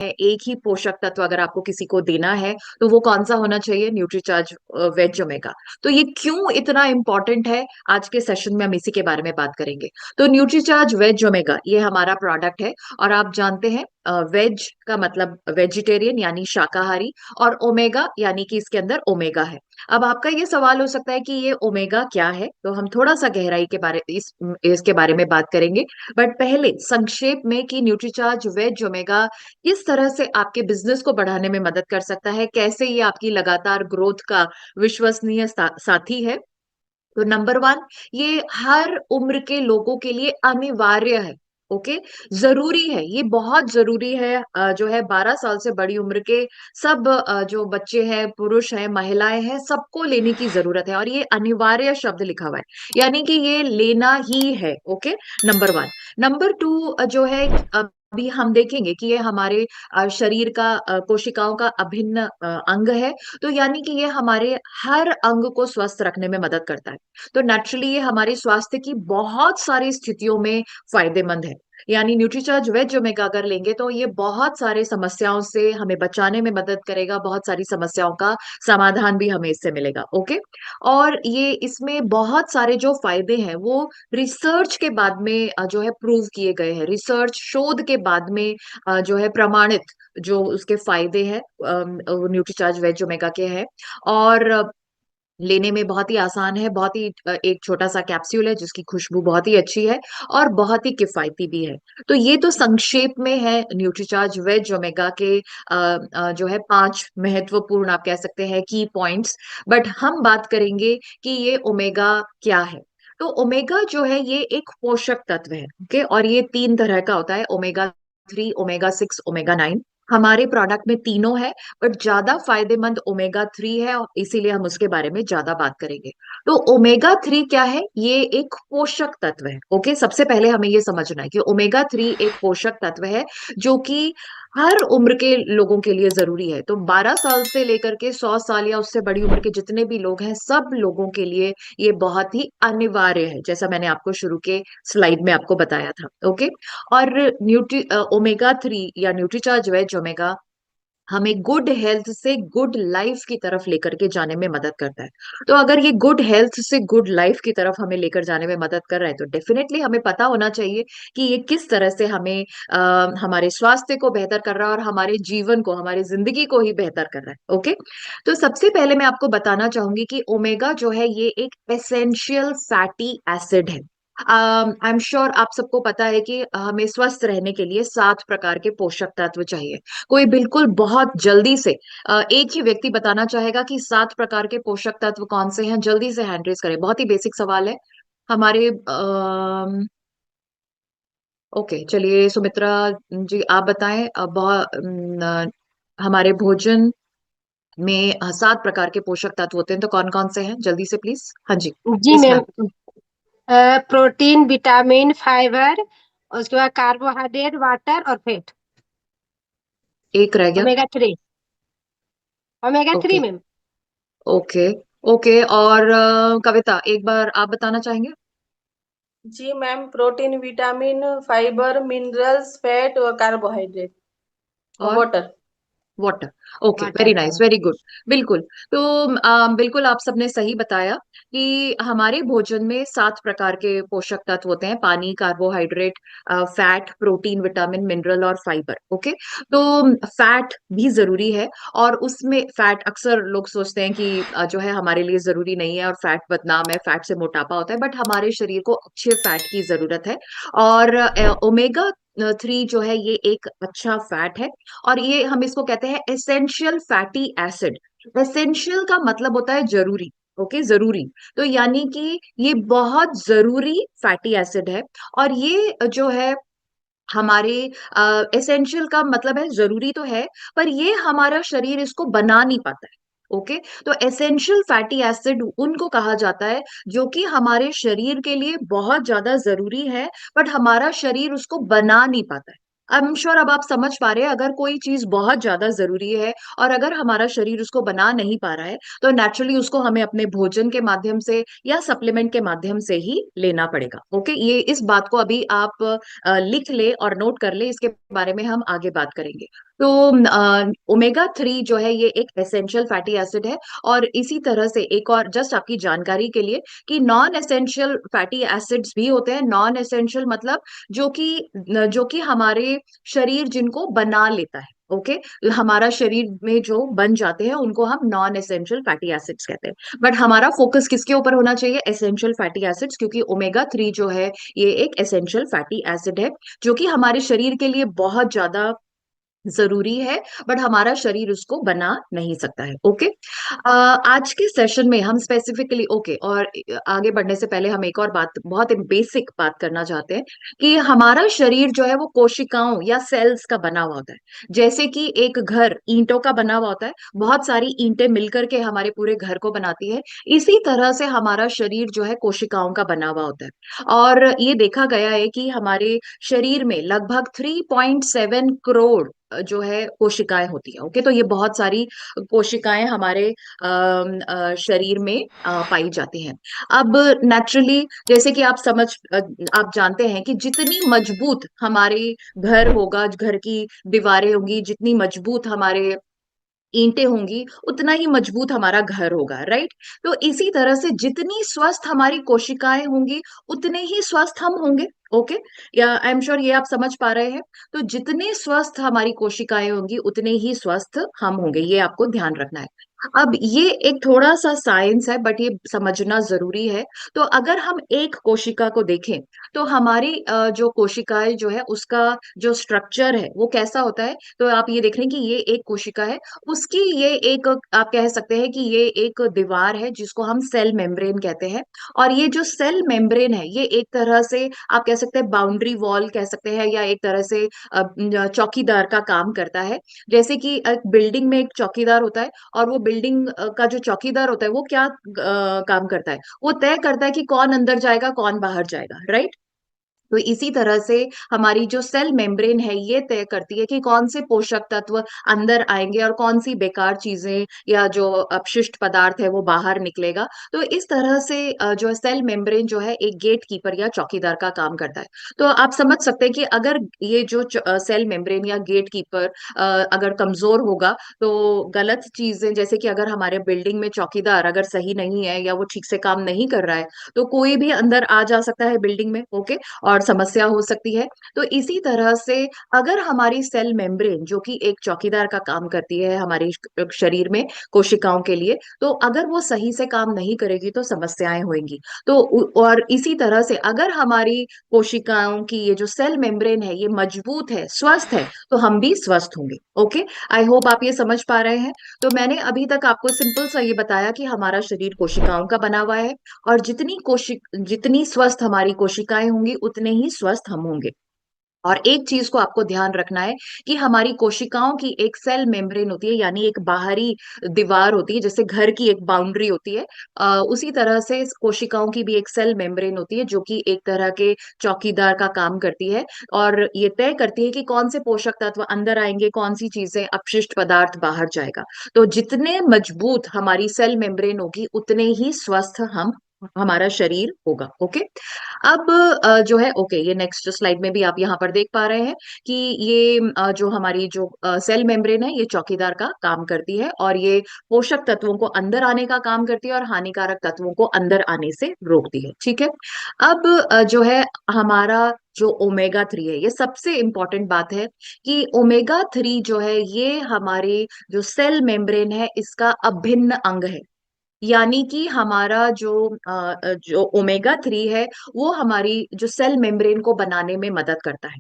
एक ही पोषक तत्व अगर आपको किसी को देना है तो वो कौन सा होना चाहिए? Nutricharge veg Omega. तो ये क्यों इतना इंपॉर्टेंट है, आज के सेशन में हम इसी के बारे में बात करेंगे। तो न्यूट्रीचार्ज वेज ओमेगा ये हमारा प्रोडक्ट है। और आप जानते हैं वेज का मतलब वेजिटेरियन यानी शाकाहारी, और ओमेगा यानी कि इसके अंदर ओमेगा है। अब आपका ये सवाल हो सकता है कि ये ओमेगा क्या है, तो हम थोड़ा सा गहराई के बारे इसके बारे में बात करेंगे। बट पहले संक्षेप में कि न्यूट्रीचार्ज वेज ओमेगा किस तरह से आपके बिजनेस को बढ़ाने में मदद कर सकता है, कैसे ये आपकी लगातार ग्रोथ का विश्वसनीय साथी है। तो नंबर वन, ये हर उम्र के लोगों के लिए अनिवार्य है। ओके, जरूरी है, ये बहुत जरूरी है। जो है 12 साल से बड़ी उम्र के सब जो बच्चे हैं, पुरुष हैं, महिलाएं हैं, सबको लेने की जरूरत है। और ये अनिवार्य शब्द लिखा हुआ है, यानी कि ये लेना ही है। Okay, number one. Number two जो है, अभी हम देखेंगे कि ये हमारे शरीर का कोशिकाओं का अभिन्न अंग है। तो यानी कि ये हमारे हर अंग को स्वस्थ रखने में मदद करता है। तो नेचुरली ये हमारे स्वास्थ्य की बहुत सारी स्थितियों में फायदेमंद है। यानी न्यूट्रीचार्ज वेज ओमेगा अगर लेंगे तो ये बहुत सारे समस्याओं से हमें बचाने में मदद करेगा, बहुत सारी समस्याओं का समाधान भी हमें इससे मिलेगा। ओके, और ये इसमें बहुत सारे जो फायदे हैं वो रिसर्च के बाद में जो है प्रूव किए गए हैं, रिसर्च शोध के बाद में जो है प्रमाणित जो उसके फायदे हैं न्यूट्रीचार्ज वेज ओमेगा के हैं। और लेने में बहुत ही आसान है, बहुत ही एक छोटा सा कैप्सूल है जिसकी खुशबू बहुत ही अच्छी है और बहुत ही किफायती भी है। तो ये तो संक्षेप में है न्यूट्रीचार्ज वेज ओमेगा के जो है 5 महत्वपूर्ण आप कह सकते हैं की पॉइंट्स। बट हम बात करेंगे कि ये ओमेगा क्या है। तो ओमेगा जो है ये एक पोषक तत्व है। ओके, और ये 3 तरह का होता है, ओमेगा 3, ओमेगा 6, ओमेगा 9। हमारे प्रोडक्ट में तीनों है, बट ज्यादा फायदेमंद ओमेगा 3 है और इसीलिए हम उसके बारे में ज्यादा बात करेंगे। तो ओमेगा 3 क्या है? ये एक पोषक तत्व है। ओके, सबसे पहले हमें ये समझना है कि ओमेगा 3 एक पोषक तत्व है जो कि हर उम्र के लोगों के लिए जरूरी है। तो 12 साल से लेकर के 100 साल या उससे बड़ी उम्र के जितने भी लोग हैं, सब लोगों के लिए ये बहुत ही अनिवार्य है, जैसा मैंने आपको शुरू के स्लाइड में आपको बताया था। ओके, और ओमेगा 3 या न्यूट्रीचार्ज वेज ओमेगा हमें गुड हेल्थ से गुड लाइफ की तरफ लेकर के जाने में मदद करता है। तो अगर ये गुड हेल्थ से गुड लाइफ की तरफ हमें लेकर जाने में मदद कर रहा है तो डेफिनेटली हमें पता होना चाहिए कि ये किस तरह से हमें हमारे स्वास्थ्य को बेहतर कर रहा है और हमारे जीवन को, हमारी जिंदगी को ही बेहतर कर रहा है। ओके, तो सबसे पहले मैं आपको बताना चाहूंगी कि ओमेगा जो है ये एक एसेंशियल फैटी एसिड है। आई एम श्योर आप सबको पता है कि हमें स्वस्थ रहने के लिए 7 प्रकार के पोषक तत्व चाहिए। कोई बिल्कुल बहुत जल्दी से एक ही व्यक्ति बताना चाहेगा कि 7 प्रकार के पोषक तत्व कौन से हैं? जल्दी से हैंड रेज करें, बहुत ही बेसिक सवाल है हमारे। ओके, चलिए सुमित्रा जी आप बताएं। हमारे भोजन में 7 प्रकार के पोषक तत्व होते हैं, तो कौन कौन से हैं? जल्दी से प्लीज। हाँ जी। जी yes ma'am. Ma'am. Protein, vitamin, fibre, उसके बाद कार्बोहाइड्रेट, वाटर और फैट। एक रह गया। Omega 3। Omega 3 okay. Ma'am. Okay. Okay, और कविता एक बार आप बताना चाहेंगे? जी ma'am, protein, vitamin, fibre, minerals, fat और कार्बोहाइड्रेट और और water. Water. Okay, water. Very nice, very good. बिल्कुल। तो बिल्कुल आप सबने सही बताया कि हमारे भोजन में 7 प्रकार के पोषक तत्व होते हैं: पानी, carbohydrate, fat, protein, vitamin, mineral और फाइबर। ओके, तो फैट भी जरूरी है। और उसमें फैट अक्सर लोग सोचते हैं कि जो है हमारे लिए जरूरी नहीं है और फैट बदनाम है, फैट से मोटापा होता है, बट हमारे शरीर को अच्छे फैट की जरूरत है। और ओमेगा 3 जो है ये एक अच्छा फैट है। और ये हम इसको कहते हैं एसेंशियल फैटी एसिड। एसेंशियल का मतलब होता है जरूरी। ओके, जरूरी। तो यानी कि ये बहुत जरूरी फैटी एसिड है। और ये जो है हमारे एसेंशियल का मतलब है जरूरी तो है, पर ये हमारा शरीर इसको बना नहीं पाता है। ओके, तो एसेंशियल फैटी एसिड उनको कहा जाता है जो कि हमारे शरीर के लिए बहुत ज्यादा जरूरी है, बट हमारा शरीर उसको बना नहीं पाता है। आई एम श्योर अब आप समझ पा रहे हैं, अगर कोई चीज बहुत ज्यादा जरूरी है और अगर हमारा शरीर उसको बना नहीं पा रहा है तो नेचुरली उसको हमें अपने भोजन के माध्यम से या सप्लीमेंट के माध्यम से ही लेना पड़ेगा। ओके, ये इस बात को अभी आप लिख ले और नोट कर ले, इसके बारे में हम आगे बात करेंगे। तो ओमेगा 3 जो है ये एक एसेंशियल फैटी एसिड है। और इसी तरह से एक और जस्ट आपकी जानकारी के लिए कि नॉन एसेंशियल फैटी एसिड्स भी होते हैं। नॉन एसेंशियल मतलब जो कि हमारे शरीर जिनको बना लेता है। ओके, हमारा शरीर में जो बन जाते हैं उनको हम नॉन एसेंशियल फैटी एसिड्स कहते हैं। बट हमारा फोकस किसके ऊपर होना चाहिए? एसेंशियल फैटी एसिड्स, क्योंकि ओमेगा 3 जो है ये एक एसेंशियल फैटी एसिड है जो कि हमारे शरीर के लिए बहुत ज्यादा जरूरी है। बट हमारा शरीर उसको बना नहीं सकता है। ओके, आज के सेशन में हम स्पेसिफिकली और आगे बढ़ने से पहले हम एक और बात, बहुत बेसिक बात करना चाहते हैं कि हमारा शरीर जो है वो कोशिकाओं या सेल्स का बना हुआ होता है। जैसे कि एक घर ईंटों का बना हुआ होता है, बहुत सारी ईंटें मिलकर के हमारे पूरे घर को बनाती है। इसी तरह से हमारा शरीर जो है कोशिकाओं का बना हुआ होता है। और ये देखा गया है कि हमारे शरीर में लगभग 3.7 करोड़ जो है कोशिकाएं होती है। ओके, तो ये बहुत सारी कोशिकाएं हमारे शरीर में पाई जाती हैं। अब नेचुरली, जैसे कि आप जानते हैं कि जितनी मजबूत हमारे घर होगा, घर की दीवारें होंगी, जितनी मजबूत हमारे ईंटें होंगी, उतना ही मजबूत हमारा घर होगा, राइट? तो इसी तरह से जितनी स्वस्थ हमारी कोशिकाएं होंगी उतने ही स्वस्थ हम होंगे। ओके, या आई एम श्योर ये आप समझ पा रहे हैं। तो जितने स्वस्थ हमारी कोशिकाएं होंगी उतने ही स्वस्थ हम होंगे, ये आपको ध्यान रखना है। अब ये एक थोड़ा सा साइंस है बट ये समझना जरूरी है। तो अगर हम एक कोशिका को देखें तो हमारी जो कोशिकाएं जो है उसका जो स्ट्रक्चर है वो कैसा होता है। तो आप ये देख रहे हैं कि ये एक कोशिका है, उसकी ये एक, आप कह सकते हैं कि ये एक दीवार है जिसको हम सेल मेम्ब्रेन कहते हैं। और ये जो सेल मेम्ब्रेन है ये एक तरह से आप कह सकते हैं बाउंड्री वॉल कह सकते हैं, या एक तरह से चौकीदार का काम करता है। जैसे कि एक बिल्डिंग में एक चौकीदार होता है, और वो बिल्डिंग का जो चौकीदार होता है वो क्या काम करता है? वो तय करता है कि कौन अंदर जाएगा कौन बाहर जाएगा, राइट? तो इसी तरह से हमारी जो सेल मेम्ब्रेन है ये तय करती है कि कौन से पोषक तत्व अंदर आएंगे और कौन सी बेकार चीजें या जो अपशिष्ट पदार्थ है वो बाहर निकलेगा। तो इस तरह से जो सेल मेम्ब्रेन जो है एक गेट कीपर या चौकीदार का काम करता है। तो आप समझ सकते हैं कि अगर ये जो सेल मेम्ब्रेन या गेट कीपर अगर कमजोर होगा तो गलत चीजें, जैसे कि अगर हमारे बिल्डिंग में चौकीदार अगर सही नहीं है या वो ठीक से काम नहीं कर रहा है तो कोई भी अंदर आ जा सकता है बिल्डिंग में। ओके, और समस्या हो सकती है। तो इसी तरह से अगर हमारी सेल मेम्ब्रेन जो कि एक चौकीदार का काम करती है हमारे शरीर में कोशिकाओं के लिए, तो अगर वो सही से काम नहीं करेगी तो समस्याएं होंगी। तो और इसी तरह से अगर हमारी कोशिकाओं की ये जो सेल मेम्ब्रेन है ये मजबूत है, स्वस्थ है, तो हम भी स्वस्थ होंगे। ओके, आई होप आप ये समझ पा रहे हैं। तो मैंने अभी तक आपको सिंपल सा ये बताया कि हमारा शरीर कोशिकाओं का बना हुआ है, और जितनी स्वस्थ हमारी कोशिकाएं होंगी उतने ही स्वस्थ हम होंगे। और एक चीज को आपको ध्यान रखना है कि हमारी कोशिकाओं की एक सेल मेम्ब्रेन होती है, यानी एक बाहरी दीवार होती है, जैसे घर की एक बाउंड्री होती है। उसी तरह से इस कोशिकाओं की भी एक सेल मेम्ब्रेन होती है जो कि एक तरह के चौकीदार का काम करती है। और ये तय करती है कि कौन से पोषक तत्व अंदर आएंगे, कौन सी चीजें अपशिष्ट पदार्थ बाहर जाएगा। तो जितने मजबूत हमारी सेल मेम्ब्रेन होगी उतने ही स्वस्थ हमारा शरीर होगा। ओके, अब जो है, ओके, ये नेक्स्ट स्लाइड में भी आप यहाँ पर देख पा रहे हैं कि ये जो हमारी जो सेल मेम्ब्रेन है ये चौकीदार का काम करती है, और ये पोषक तत्वों को अंदर आने का काम करती है और हानिकारक तत्वों को अंदर आने से रोकती है। ठीक है, अब जो है हमारा जो ओमेगा 3 है, ये सबसे इंपॉर्टेंट बात है कि ओमेगा 3 जो है ये हमारे जो सेल मेम्ब्रेन है इसका अभिन्न अंग है। यानी कि हमारा जो ओमेगा 3 है वो हमारी जो सेल मेम्ब्रेन को बनाने में मदद करता है।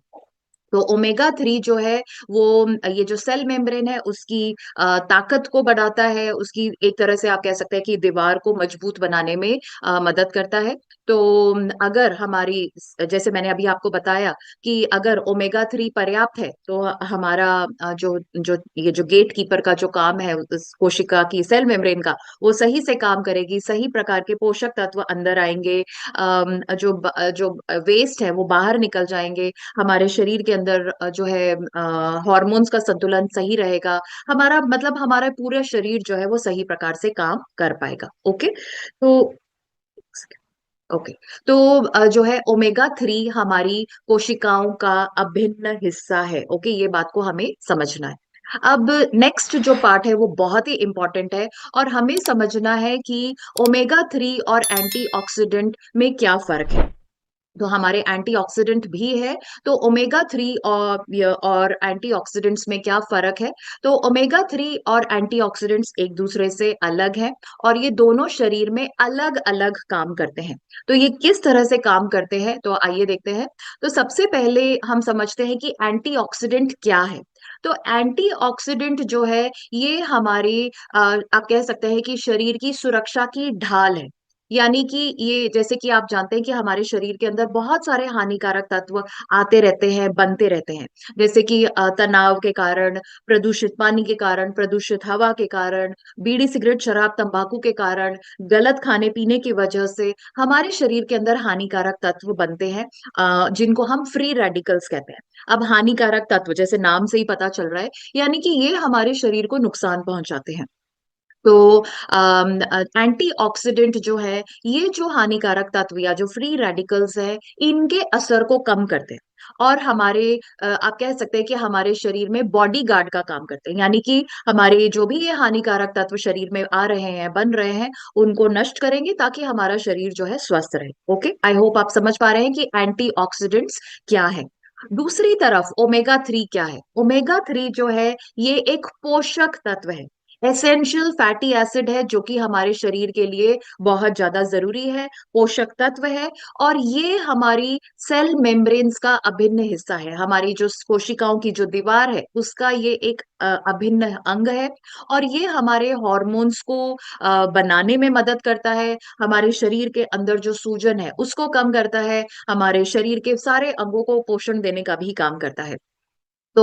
तो ओमेगा 3 जो है वो ये जो सेल मेम्ब्रेन है उसकी ताकत को बढ़ाता है, उसकी एक तरह से आप कह सकते हैं कि दीवार को मजबूत बनाने में मदद करता है। तो अगर हमारी, जैसे मैंने अभी आपको बताया कि अगर ओमेगा 3 पर्याप्त है तो हमारा जो जो ये जो गेट कीपर का जो काम है उस कोशिका की सेल मेम्ब्रेन का, वो सही से काम करेगी, सही प्रकार के पोषक तत्व अंदर आएंगे, जो वेस्ट है वो बाहर निकल जाएंगे, हमारे शरीर के अंदर जो है हॉर्मोन्स का संतुलन सही रहेगा, हमारा मतलब हमारा पूरा शरीर जो है वो सही प्रकार से काम कर पाएगा। ओके, तो ओके, तो जो है ओमेगा 3 हमारी कोशिकाओं का अभिन्न हिस्सा है। ओके, ये बात को हमें समझना है। अब नेक्स्ट जो पार्ट है वो बहुत ही इंपॉर्टेंट है, और हमें समझना है कि ओमेगा 3 और एंटीऑक्सीडेंट में क्या फर्क है। तो हमारे एंटीऑक्सीडेंट भी है, तो ओमेगा 3 और एंटीऑक्सीडेंट्स में क्या फर्क है। तो ओमेगा 3 और एंटीऑक्सीडेंट्स एक दूसरे से अलग है, और ये दोनों शरीर में अलग अलग काम करते हैं। तो ये किस तरह से काम करते हैं, तो आइए देखते हैं। तो सबसे पहले हम समझते हैं कि एंटीऑक्सीडेंट क्या है। तो एंटीऑक्सीडेंट जो है ये हमारे आप कह सकते हैं कि शरीर की सुरक्षा की ढाल है। यानी कि ये, जैसे कि आप जानते हैं कि हमारे शरीर के अंदर बहुत सारे हानिकारक तत्व आते रहते हैं, बनते रहते हैं। जैसे कि तनाव के कारण, प्रदूषित पानी के कारण, प्रदूषित हवा के कारण, बीड़ी सिगरेट शराब तंबाकू के कारण, गलत खाने पीने की वजह से हमारे शरीर के अंदर हानिकारक तत्व बनते हैं, जिनको हम फ्री रेडिकल्स कहते हैं। अब हानिकारक तत्व जैसे नाम से ही पता चल रहा है, यानी कि ये हमारे शरीर को नुकसान पहुंचाते हैं। तो एंटीऑक्सीडेंट जो है, ये जो हानिकारक तत्व या जो फ्री रेडिकल्स है, इनके असर को कम करते हैं, और हमारे आप कह सकते हैं कि हमारे शरीर में बॉडी गार्ड का काम करते हैं। यानी कि हमारे जो भी ये हानिकारक तत्व शरीर में आ रहे हैं, बन रहे हैं, उनको नष्ट करेंगे ताकि हमारा शरीर जो है स्वस्थ रहे। ओके, आई होप आप समझ पा रहे हैं कि एंटीऑक्सीडेंट्स क्या है। दूसरी तरफ ओमेगा 3 क्या है। ओमेगा 3 जो है ये एक पोषक तत्व है, एसेंशियल फैटी एसिड है, जो कि हमारे शरीर के लिए बहुत ज्यादा जरूरी है, पोषक तत्व है। और ये हमारी सेल मेम्ब्रेन्स का अभिन्न हिस्सा है, हमारी जो कोशिकाओं की जो दीवार है उसका ये एक अभिन्न अंग है। और ये हमारे हॉर्मोन्स को बनाने में मदद करता है, हमारे शरीर के अंदर जो सूजन है उसको कम करता है, हमारे शरीर के सारे अंगों को पोषण देने का भी काम करता है। तो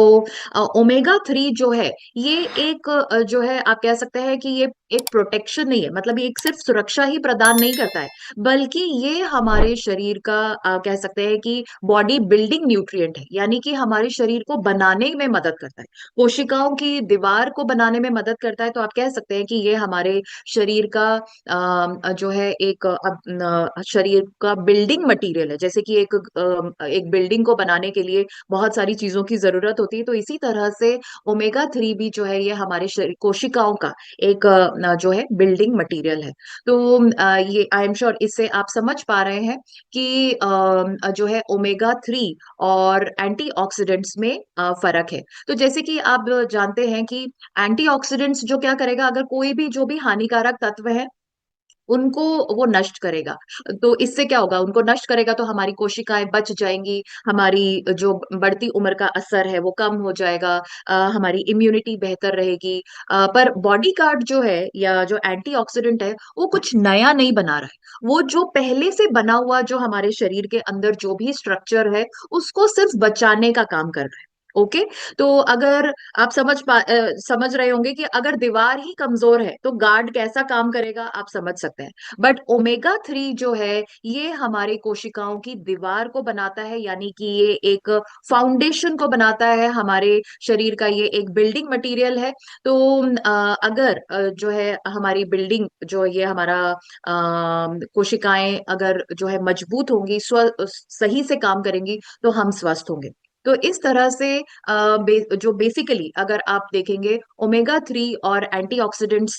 ओमेगा 3 जो है ये एक जो है आप कह सकते हैं कि ये एक प्रोटेक्शन नहीं है, मतलब ये एक सिर्फ सुरक्षा ही प्रदान नहीं करता है, बल्कि ये हमारे शरीर का कह सकते हैं कि बॉडी बिल्डिंग न्यूट्रिएंट है। यानी कि हमारे शरीर को बनाने में मदद करता है, कोशिकाओं की दीवार को बनाने में मदद करता है। तो आप कह सकते हैं कि ये हमारे शरीर का जो है एक शरीर का बिल्डिंग मटेरियल है। जैसे कि एक बिल्डिंग को बनाने के लिए बहुत सारी चीजों की जरूरत होती है, तो इसी तरह से ओमेगा 3 भी जो है ये हमारे शरीर कोशिकाओं का एक जो है बिल्डिंग मटेरियल है। तो ये आई एम श्योर इससे आप समझ पा रहे हैं कि जो है ओमेगा 3 और एंटीऑक्सीडेंट्स में फर्क है। तो जैसे कि आप जानते हैं कि एंटीऑक्सीडेंट्स जो क्या करेगा, अगर कोई भी जो भी हानिकारक तत्व है उनको वो नष्ट करेगा। तो इससे क्या होगा, उनको नष्ट करेगा तो हमारी कोशिकाएं बच जाएंगी, हमारी जो बढ़ती उम्र का असर है वो कम हो जाएगा, हमारी इम्यूनिटी बेहतर रहेगी। पर बॉडी गार्ड जो है या जो एंटीऑक्सीडेंट है वो कुछ नया नहीं बना रहा है, वो जो पहले से बना हुआ जो हमारे शरीर के अंदर जो भी स्ट्रक्चर है उसको सिर्फ बचाने का काम कर रहा है। ओके, तो अगर आप समझ रहे होंगे कि अगर दीवार ही कमजोर है तो गार्ड कैसा काम करेगा, आप समझ सकते हैं। बट ओमेगा 3 जो है ये हमारे कोशिकाओं की दीवार को बनाता है, यानी कि ये एक फाउंडेशन को बनाता है, हमारे शरीर का ये एक बिल्डिंग मटेरियल है। तो अगर जो है हमारी बिल्डिंग जो ये हमारा कोशिकाएं अगर जो है मजबूत होंगी, सही से काम करेंगी, तो हम स्वस्थ होंगे। तो इस तरह से जो बेसिकली अगर आप देखेंगे ओमेगा 3 और एंटीऑक्सीडेंट्स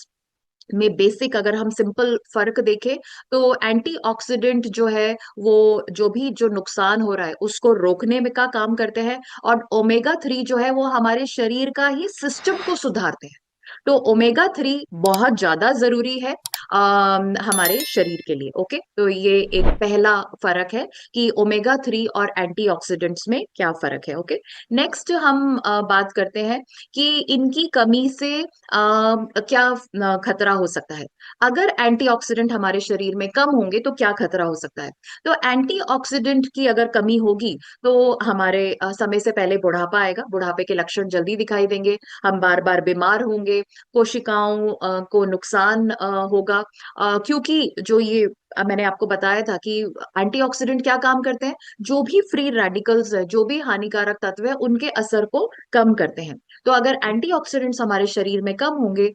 में बेसिक अगर हम सिंपल फर्क देखें, तो एंटीऑक्सीडेंट जो है वो जो भी जो नुकसान हो रहा है उसको रोकने में का काम करते हैं, और ओमेगा 3 जो है वो हमारे शरीर का ही सिस्टम को सुधारते हैं। तो ओमेगा 3 बहुत ज्यादा जरूरी है हमारे शरीर के लिए। ओके, तो ये एक पहला फर्क है कि ओमेगा 3 और एंटीऑक्सीडेंट्स में क्या फर्क है। ओके, नेक्स्ट हम बात करते हैं कि इनकी कमी से क्या खतरा हो सकता है। अगर एंटीऑक्सीडेंट हमारे शरीर में कम होंगे तो क्या खतरा हो सकता है। तो एंटीऑक्सीडेंट की अगर कमी होगी तो हमारे समय से पहले बुढ़ापा आएगा, बुढ़ापे के लक्षण जल्दी दिखाई देंगे, हम बार बार बीमार होंगे, कोशिकाओं को नुकसान होगा, क्योंकि जो ये मैंने आपको बताया था कि एंटीऑक्सीडेंट क्या काम करते हैं, जो भी फ्री रेडिकल्स है, जो भी हानिकारक तत्व है, उनके असर को कम करते हैं। तो अगर एंटीऑक्सीडेंट्स हमारे शरीर में कम होंगे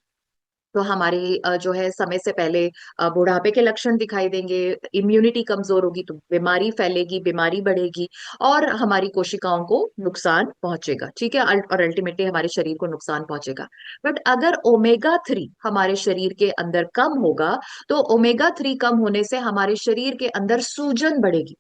तो हमारी जो है समय से पहले बुढ़ापे के लक्षण दिखाई देंगे, इम्यूनिटी कमजोर होगी तो बीमारी फैलेगी, बीमारी बढ़ेगी और हमारी कोशिकाओं को नुकसान पहुंचेगा, ठीक है, और अल्टीमेटली हमारे शरीर को नुकसान पहुंचेगा। बट अगर ओमेगा 3 हमारे शरीर के अंदर कम होगा, तो ओमेगा 3 कम होने से हमारे शरीर के अंदर सूजन बढ़ेगी।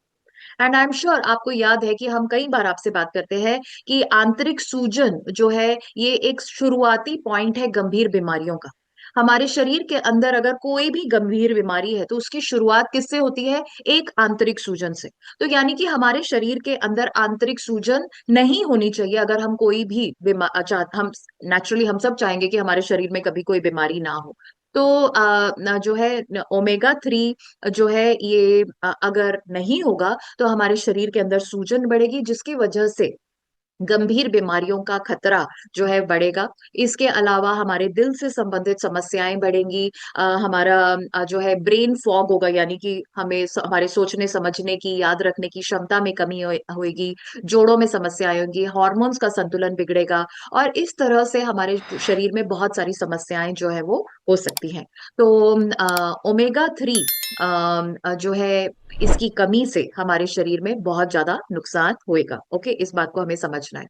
एंड आई एम श्योर आपको याद है कि हम कई बार आपसे बात करते हैं कि आंतरिक सूजन जो है ये एक शुरुआती पॉइंट है गंभीर बीमारियों का। हमारे शरीर के अंदर अगर कोई भी गंभीर बीमारी है तो उसकी शुरुआत किससे होती है? एक आंतरिक सूजन से। तो यानी कि हमारे शरीर के अंदर आंतरिक सूजन नहीं होनी चाहिए अगर हम कोई भी हम नेचुरली हम सब चाहेंगे कि हमारे शरीर में कभी कोई बीमारी ना हो। तो जो है ओमेगा 3 जो है ये अगर नहीं होगा तो हमारे शरीर के अंदर सूजन बढ़ेगी, जिसकी वजह से गंभीर बीमारियों का खतरा जो है बढ़ेगा। इसके अलावा हमारे दिल से संबंधित समस्याएं बढ़ेंगी, हमारा जो है ब्रेन फॉग होगा, यानी कि हमारे सोचने समझने की, याद रखने की क्षमता में कमी होगी, जोड़ों में समस्याएं होंगी, हार्मोन्स का संतुलन बिगड़ेगा और इस तरह से हमारे शरीर में बहुत सारी समस्याएं जो है वो हो सकती हैं। तो ओमेगा 3 जो है इसकी कमी से हमारे शरीर में बहुत ज्यादा नुकसान होएगा। ओके, इस बात को हमें समझना है।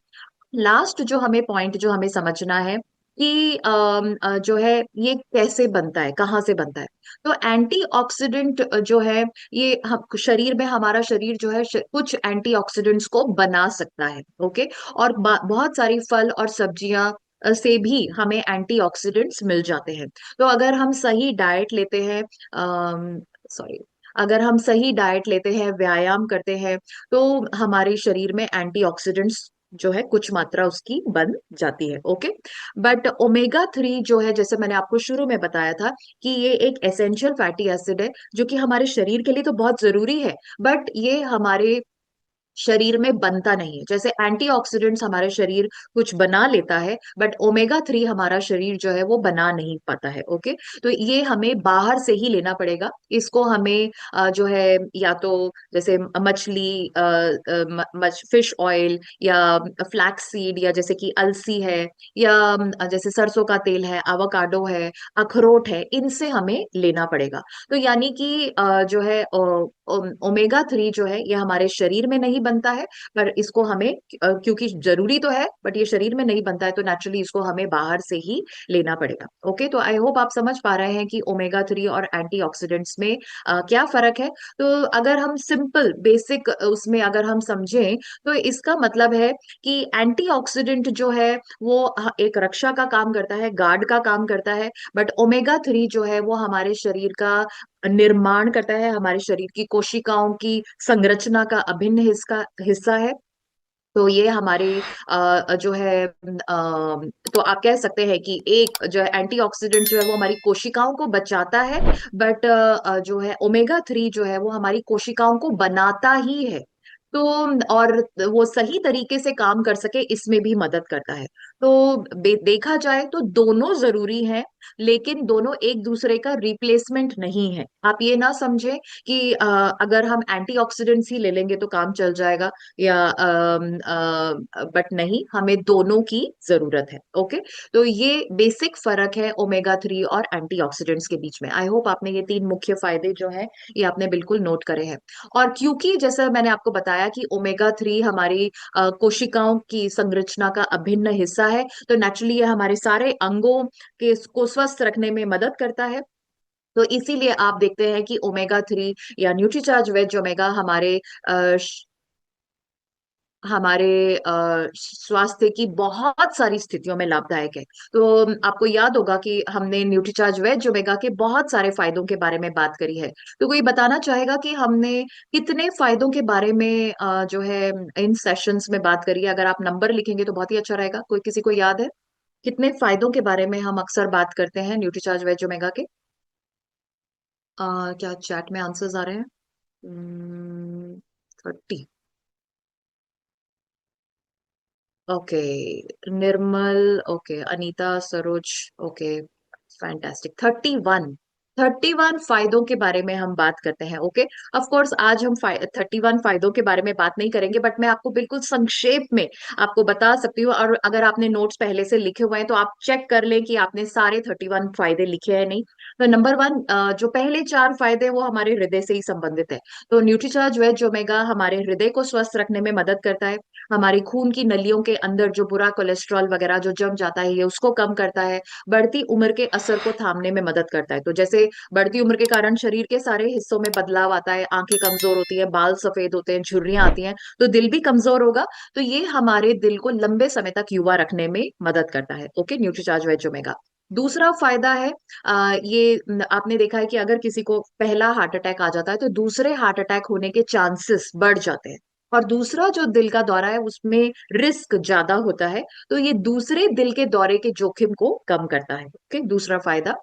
लास्ट जो हमें पॉइंट जो हमें समझना है कि जो है ये कैसे बनता है, कहाँ से बनता है। तो एंटीऑक्सीडेंट जो है ये शरीर में हमारा शरीर जो है कुछ एंटीऑक्सीडेंट्स को बना सकता है। ओके, और बहुत सारी फल और सब्जियां से भी हमें एंटीऑक्सीडेंट्स मिल जाते हैं। तो अगर हम सही डाइट लेते हैं, सॉरी, अगर हम सही डाइट लेते हैं, व्यायाम करते हैं, तो हमारे शरीर में एंटीऑक्सीडेंट्स जो है कुछ मात्रा उसकी बन जाती है। ओके, बट ओमेगा 3 जो है, जैसे मैंने आपको शुरू में बताया था कि ये एक एसेंशियल फैटी एसिड है जो कि हमारे शरीर के लिए तो बहुत जरूरी है, बट ये हमारे शरीर में बनता नहीं है। जैसे एंटीऑक्सीडेंट्स हमारे शरीर कुछ बना लेता है, बट ओमेगा 3 हमारा शरीर जो है वो बना नहीं पाता है। ओके, तो ये हमें बाहर से ही लेना पड़ेगा। इसको हमें जो है या तो जैसे मछली, फिश ऑयल, या फ्लैक्स सीड, या जैसे कि अलसी है, या जैसे सरसों का तेल है, एवोकाडो है, अखरोट है, इनसे हमें लेना पड़ेगा। तो यानी कि जो है ओमेगा 3 जो है ये हमारे शरीर में नहीं बनता है, पर इसको हमें क्योंकि जरूरी तो है बट ये शरीर में नहीं बनता है, तो नेचुरली इसको हमें बाहर से ही लेना पड़ेगा। ओके, तो आई होप आप समझ पा रहे हैं कि ओमेगा 3 और एंटीऑक्सीडेंट्स में क्या फर्क है। तो अगर हम सिंपल बेसिक उसमें अगर हम समझें, तो इसका मतलब है कि एंटीऑक्सीडेंट जो है वो एक रक्षा का काम करता है, गार्ड का काम करता है, बट ओमेगा 3 जो है वो हमारे शरीर का निर्माण करता है, हमारे शरीर की कोशिकाओं की संरचना का अभिन्न हिस्सा है। तो ये हमारे जो है तो आप कह सकते हैं कि एक जो है एंटीऑक्सीडेंट जो है वो हमारी कोशिकाओं को बचाता है, बट जो है ओमेगा 3 जो है वो हमारी कोशिकाओं को बनाता ही है। तो और वो सही तरीके से काम कर सके इसमें भी मदद करता है। तो देखा जाए तो दोनों जरूरी हैं, लेकिन दोनों एक दूसरे का रिप्लेसमेंट नहीं है। आप ये ना समझे कि अगर हम एंटीऑक्सीडेंट्स ही ले लेंगे तो काम चल जाएगा, या बट नहीं, हमें दोनों की जरूरत है। ओके, तो ये बेसिक फर्क है ओमेगा 3 और एंटीऑक्सीडेंट्स के बीच में। आई होप आपने ये तीन मुख्य फायदे जो हैं ये आपने बिल्कुल नोट करे हैं। और क्योंकि जैसा मैंने आपको बताया कि ओमेगा 3 हमारी कोशिकाओं की संरचना का अभिन्न हिस्सा है, तो नेचुरली ये हमारे सारे अंगों के को स्वस्थ रखने में मदद करता है। तो इसीलिए आप देखते हैं कि ओमेगा 3 या न्यूट्रीचार्ज वेज ओमेगा हमारे स्वास्थ्य की बहुत सारी स्थितियों में लाभदायक है। तो आपको याद होगा कि हमने न्यूट्रीचार्ज वेज ओमेगा के बहुत सारे फायदों के बारे में बात करी है। तो कोई बताना चाहेगा कि हमने कितने फायदों के बारे में जो है इन सेशंस में बात करी है? अगर आप नंबर लिखेंगे तो बहुत ही अच्छा रहेगा। कोई किसी को याद है कितने फायदों के बारे में हम अक्सर बात करते हैं न्यूट्रीचार्ज वेज ओमेगा के? क्या चैट में आंसर्स आ रहे हैं? 30। Okay, Nirmal, okay, Anita, Saroj, okay, fantastic, 31। 31 फायदों के बारे में हम बात करते हैं। ओके, ऑफ कोर्स आज हम 31 फायदों के बारे में बात नहीं करेंगे, बट मैं आपको बिल्कुल संक्षेप में आपको बता सकती हूँ। और अगर आपने नोट्स पहले से लिखे हुए हैं तो आप चेक कर लें कि आपने सारे 31 फायदे लिखे हैं नहीं। तो नंबर वन, जो पहले 4 फायदे वो हमारे हृदय से ही संबंधित है। तो न्यूट्रीचार्ज वेज ओमेगा हमारे हृदय को स्वस्थ रखने में मदद करता है। हमारी खून की नलियों के अंदर जो बुरा कोलेस्ट्रॉल वगैरह जो जम जाता है, ये उसको कम करता है। बढ़ती उम्र के असर को थामने में मदद करता है। तो जैसे बढ़ती उम्र के कारण शरीर के सारे हिस्सों में बदलाव आता है, आंखें कमजोर होती है, बाल सफेद होते हैं, झुर्रियां आती हैं, तो दिल भी कमजोर होगा। तो ये हमारे दिल को लंबे समय तक युवा रखने में मदद करता है। Okay, Nutricharge veg Omega. दूसरा फायदा है, आपने देखा है कि अगर किसी को पहला हार्ट अटैक आ जाता है तो दूसरे हार्ट अटैक होने के चांसेस बढ़ जाते हैं। और दूसरा जो दिल का दौरा है उसमें रिस्क ज्यादा होता है। तो ये दूसरे दिल के दौरे के जोखिम को कम करता है। ओके, दूसरा फायदा।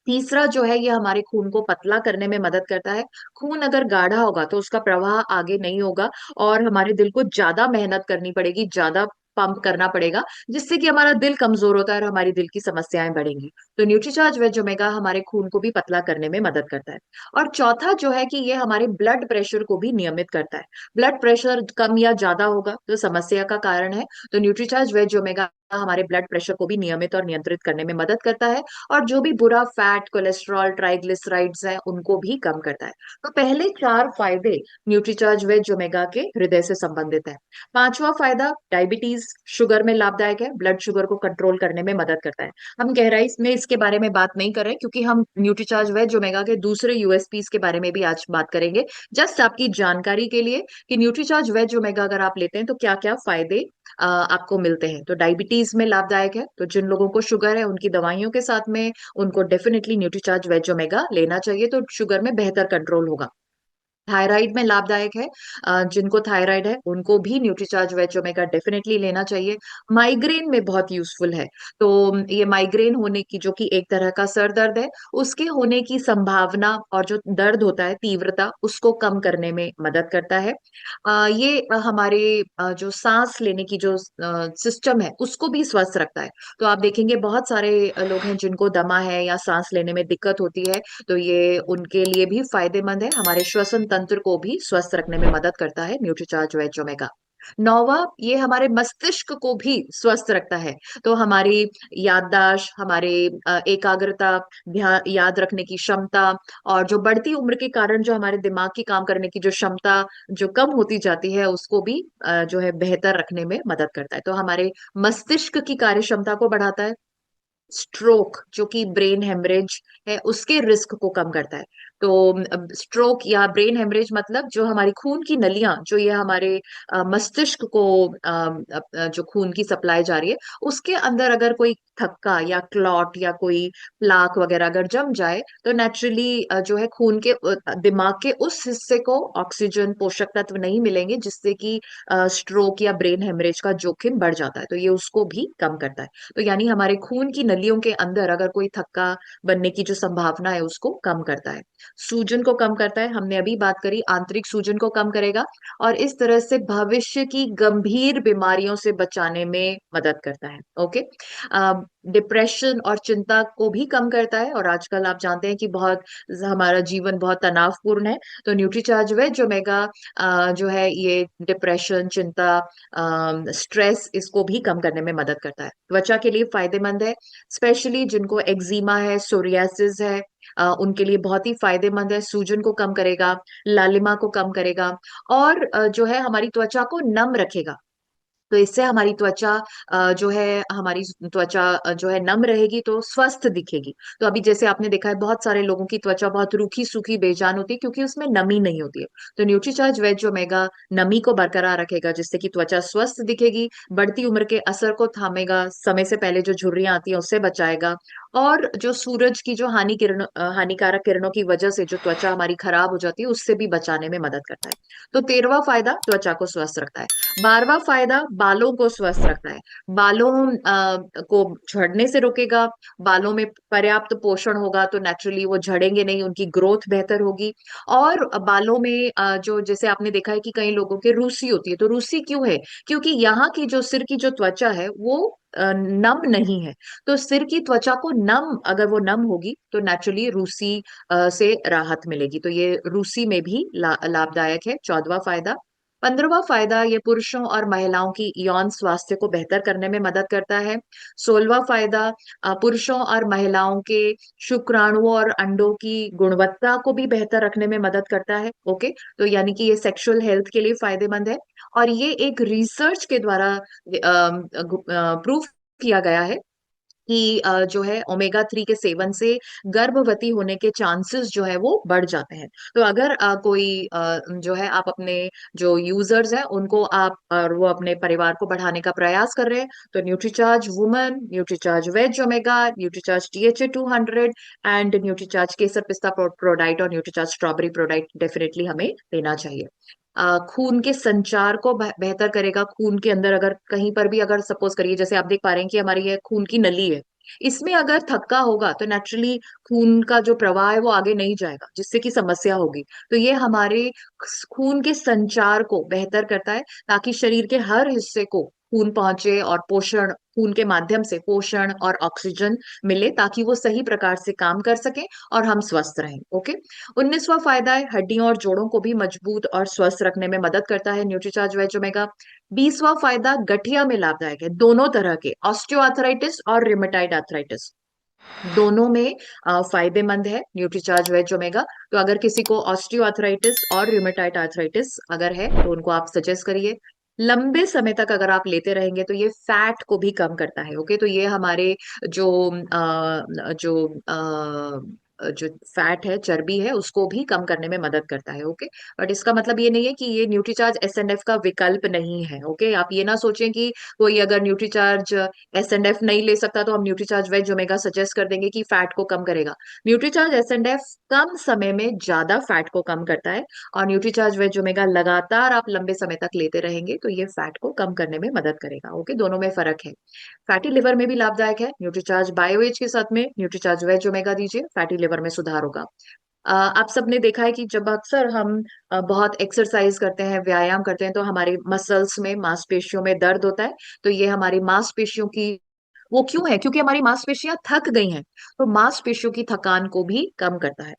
तीसरा जो है, ये हमारे खून को पतला करने में मदद करता है। खून अगर गाढ़ा होगा तो उसका प्रवाह आगे नहीं होगा और हमारे दिल को ज्यादा मेहनत करनी पड़ेगी, ज्यादा पंप करना पड़ेगा, जिससे कि हमारा दिल कमजोर होता है और हमारी दिल की समस्याएं बढ़ेंगी। तो न्यूट्रीचार्ज वेज ओमेगा हमारे खून को भी पतला करने में मदद करता है। और चौथा जो है कि ये हमारे ब्लड प्रेशर को भी नियमित करता है। ब्लड प्रेशर कम या ज्यादा होगा तो समस्या का कारण है। तो न्यूट्रीचार्ज वेज ओमेगा हमारे ब्लड प्रेशर को भी नियमित और नियंत्रित करने में मदद करता है। और जो भी बुरा फैट, कोलेस्ट्रॉल, ट्राइग्लिसराइड्स है उनको भी कम करता है। तो पहले 4 फायदे न्यूट्रीचार्ज वेज ओमेगा के हृदय से संबंधित है। पांचवा फायदा, डायबिटीज, शुगर में लाभदायक है, ब्लड शुगर को कंट्रोल करने में मदद करता है। हम गहराई में इसके बारे में बात नहीं कर रहे क्योंकि हम न्यूट्रीचार्ज वेज ओमेगा के दूसरे यूएसपीज के बारे में भी आज बात करेंगे। जस्ट आपकी जानकारी के लिए कि न्यूट्रीचार्ज वेज ओमेगा अगर आप लेते हैं तो क्या क्या फायदे आपको मिलते हैं। तो डायबिटीज में लाभदायक है, तो जिन लोगों को शुगर है उनकी दवाइयों के साथ में उनको डेफिनेटली न्यूट्रीचार्ज वेज ओमेगा लेना चाहिए, तो शुगर में बेहतर कंट्रोल होगा। थायराइड में लाभदायक है, जिनको थायराइड है उनको भी न्यूट्रीचार्ज वेज ओमेगा डेफिनेटली लेना चाहिए। माइग्रेन में बहुत यूजफुल है। तो ये माइग्रेन होने की, जो कि एक तरह का सर दर्द है, उसके होने की संभावना और जो दर्द होता है तीव्रता उसको कम करने में मदद करता है। ये हमारे जो सांस लेने की जो सिस्टम है उसको भी स्वस्थ रखता है। तो आप देखेंगे बहुत सारे लोग हैं जिनको दमा है या सांस लेने में दिक्कत होती है, तो ये उनके लिए भी फायदेमंद है। हमारे श्वसन तंत्र को भी स्वस्थ रखने में मदद करता है न्यूट्रीचार्ज वेज ओमेगा। नौवा, ये हमारे मस्तिष्क को भी स्वस्थ रखता है। तो हमारी याददाश्त, हमारे एकाग्रता, ध्यान, याद रखने की क्षमता, और जो बढ़ती उम्र के कारण जो हमारे दिमाग की काम करने की जो क्षमता जो कम होती जाती है उसको भी जो है बेहतर रखने में मदद करता है। तो हमारे मस्तिष्क की कार्य क्षमता को बढ़ाता है। स्ट्रोक, जो कि ब्रेन हेमरेज है, उसके रिस्क को कम करता है। तो स्ट्रोक या ब्रेन हेमरेज मतलब जो हमारी खून की नलियां, जो ये हमारे मस्तिष्क को जो खून की सप्लाई जा रही है उसके अंदर अगर कोई थक्का या क्लॉट या कोई प्लाक वगैरह अगर जम जाए तो नेचुरली जो है खून के दिमाग के उस हिस्से को ऑक्सीजन, पोषक तत्व नहीं मिलेंगे, जिससे कि स्ट्रोक या ब्रेन हेमरेज का जोखिम बढ़ जाता है। तो ये उसको भी कम करता है। तो यानी हमारे खून की नलियों के अंदर अगर कोई थक्का बनने की जो संभावना है उसको कम करता है। सूजन को कम करता है, हमने अभी बात करी, आंतरिक सूजन को कम करेगा। और इस तरह से भविष्य की गंभीर बीमारियों से बचाने में मदद करता है। ओके, डिप्रेशन और चिंता को भी कम करता है। और आजकल आप जानते हैं कि बहुत हमारा जीवन बहुत तनावपूर्ण है, तो न्यूट्रीचार्ज वेज ओमेगा जो है ये डिप्रेशन, चिंता, स्ट्रेस, इसको भी कम करने में मदद करता है। त्वचा के लिए फायदेमंद है, स्पेशली जिनको एक्जिमा है, सोरियासिस है, उनके लिए बहुत ही फायदेमंद है। सूजन को कम करेगा, लालिमा को कम करेगा, और जो है हमारी त्वचा को नम रखेगा। तो इससे हमारी त्वचा जो है हमारी त्वचा जो है नम रहेगी तो स्वस्थ दिखेगी। तो अभी जैसे आपने देखा है बहुत सारे लोगों की त्वचा बहुत रूखी सूखी बेजान होती है क्योंकि उसमें नमी नहीं होती है। तो न्यूट्रीचार्ज वेज ओमेगा नमी को बरकरार रखेगा, जिससे कि त्वचा स्वस्थ दिखेगी, बढ़ती उम्र के असर को थामेगा, समय से पहले जो झुर्रियां आती हैं उससे बचाएगा, और जो सूरज की जो हानिकारक किरणों की वजह से जो त्वचा हमारी खराब हो जाती है उससे भी बचाने में मदद करता है। तो 13वां फायदा, त्वचा को स्वस्थ रखता है। 12वां फायदा बालों को स्वस्थ रखता है। बालों को झड़ने से रोकेगा। बालों में पर्याप्त पोषण होगा तो नेचुरली वो झड़ेंगे नहीं, उनकी ग्रोथ बेहतर होगी। और बालों में जो जैसे आपने देखा है कि कई लोगों के रूसी होती है, तो रूसी क्यों है? क्योंकि यहाँ की जो सिर की जो त्वचा है वो नम नहीं है। तो सिर की त्वचा को नम, अगर वो नम होगी तो नेचुरली रूसी से राहत मिलेगी। तो ये रूसी में भी लाभदायक है। 14वां फायदा। 15वां फायदा, ये पुरुषों और महिलाओं की यौन स्वास्थ्य को बेहतर करने में मदद करता है। 16वां फायदा, पुरुषों और महिलाओं के शुक्राणुओं और अंडों की गुणवत्ता को भी बेहतर रखने में मदद करता है। ओके, तो यानी कि ये सेक्सुअल हेल्थ के लिए फायदेमंद है। और ये एक रिसर्च के द्वारा प्रूव किया गया है कि जो है ओमेगा 3 के सेवन से गर्भवती होने के चांसेस जो है वो बढ़ जाते हैं। तो अगर कोई जो है, आप अपने जो यूजर्स हैं उनको आप और वो अपने परिवार को बढ़ाने का प्रयास कर रहे हैं, तो Nutricharge woman, Nutricharge veg omega, Nutricharge THA 200 and Nutricharge Kesar Pista ProDiet और न्यूट्रीचार्ज स्ट्रॉबेरी प्रोडाइट डेफिनेटली हमें लेना चाहिए। खून के संचार को बेहतर करेगा। खून के अंदर अगर कहीं पर भी, अगर सपोज करिए, जैसे आप देख पा रहे हैं कि हमारी ये खून की नली है, इसमें अगर थक्का होगा तो नेचुरली खून का जो प्रवाह है वो आगे नहीं जाएगा, जिससे कि समस्या होगी। तो ये हमारे खून के संचार को बेहतर करता है, ताकि शरीर के हर हिस्से को खून पहुंचे और पोषण, खून के माध्यम से पोषण और ऑक्सीजन मिले, ताकि वो सही प्रकार से काम कर सके और हम स्वस्थ रहें। ओके। 19वां फायदा है, हड्डियों और जोड़ों को भी मजबूत और स्वस्थ रखने में मदद करता है न्यूट्रीचार्ज वेज ओमेगा। 20वां फायदा गठिया में लाभदायक है, दोनों तरह के ऑस्टियोआर्थराइटिस और रिमेटाइड आर्थराइटिस दोनों में फायदेमंद है न्यूट्रीचार्ज वेज ओमेगा। तो अगर किसी को ऑस्टियोआर्थराइटिस और रिमेटाइड आर्थराइटिस अगर है तो उनको आप सजेस्ट करिए। लंबे समय तक अगर आप लेते रहेंगे तो ये फैट को भी कम करता है। ओके, तो ये हमारे जो जो फैट है, चर्बी है, उसको भी कम करने में मदद करता है। ओके, बट इसका मतलब ये नहीं है कि ये न्यूट्रीचार्ज SNF का विकल्प नहीं है। ओके, आप ये ना सोचें कि कोई अगर न्यूट्रीचार्ज SNF नहीं ले सकता तो हम न्यूट्रीचार्ज वेज ओमेगा सजेस्ट कर देंगे कि फैट को कम करेगा। न्यूट्रीचार्ज SNF कम समय में ज्यादा फैट को कम करता है, और न्यूट्रीचार्ज वेज ओमेगा लगातार आप लंबे समय तक लेते रहेंगे तो ये फैट को कम करने में मदद करेगा। ओके, दोनों में फर्क है। फैटी लिवर में भी लाभदायक है। न्यूट्रीचार्ज बायोएज के साथ में न्यूट्रीचार्ज वेज ओमेगा दीजिए, फैटी लिवर में सुधार होगा। आप सबने देखा है कि जब अक्सर हम बहुत एक्सरसाइज करते हैं, व्यायाम करते हैं, तो हमारी मसल्स में, मांसपेशियों में दर्द होता है। तो ये हमारी मांसपेशियों की, वो क्यों है? क्योंकि हमारी मांसपेशियां थक गई हैं। तो मांसपेशियों की थकान को भी कम करता है।